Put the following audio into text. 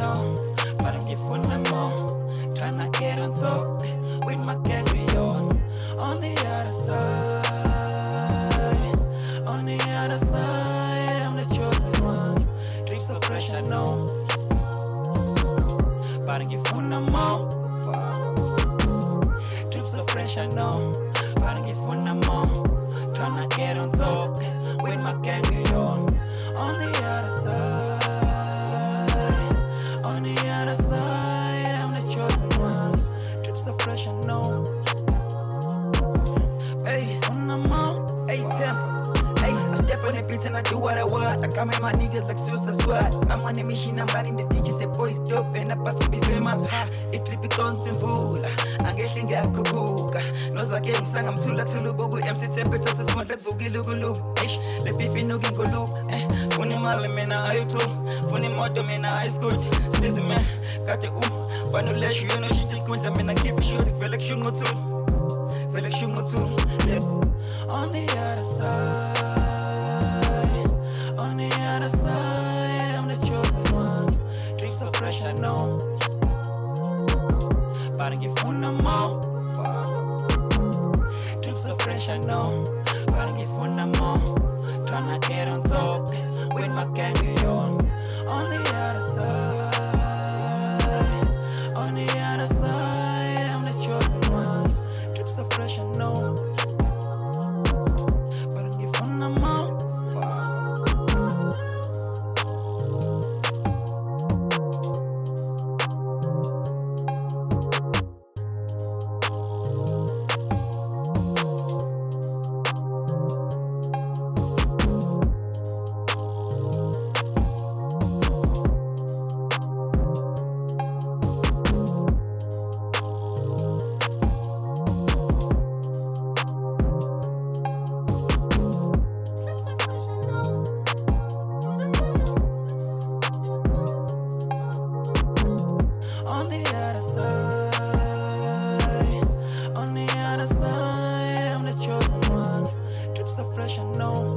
know, but I'm giving them more. Tryna get on top with my carry on the other side. On the other side, I'm the chosen one. Dreams so fresh, I know, but I'm giving them more. Dreams so fresh, I know, but I'm giving them more. Tryna get on top with my carry on the other side. On the other side, I'm the chosen one. Drips so fresh, I know. Hey, on the mount, hey, tempo. Hey, I step on the beats and I do what I want. I come at my niggas like Suicide Squad. I'm on the machine, I'm running the digits, the boys dope, and I'm about to be famous. Ha, it trip it on Timbula. Angehli ngiyakhubuka. Nozake ngisanga mthula thulubuku MC temperature sesimodla kuvuka ilukuluku. Eish, le beef inuka inguluku. Funa imali mina ayikho. Funa imoto mina ayiskuti. Stizy man, kade fana ulesh you know she just going to mina keep it short. Vele kushunga uthu. Vele kushunga uthu. On the other side, on the other side, I'm the chosen one. Dreams so fresh, I know, but I give one more. Dreams so fresh, I know, but I give one more. Tryna get on top with my carry on the other side. On the other side, I'm the chosen one. Dreams so fresh, I know. On the other side, I'm the chosen one. Drips so fresh, I know.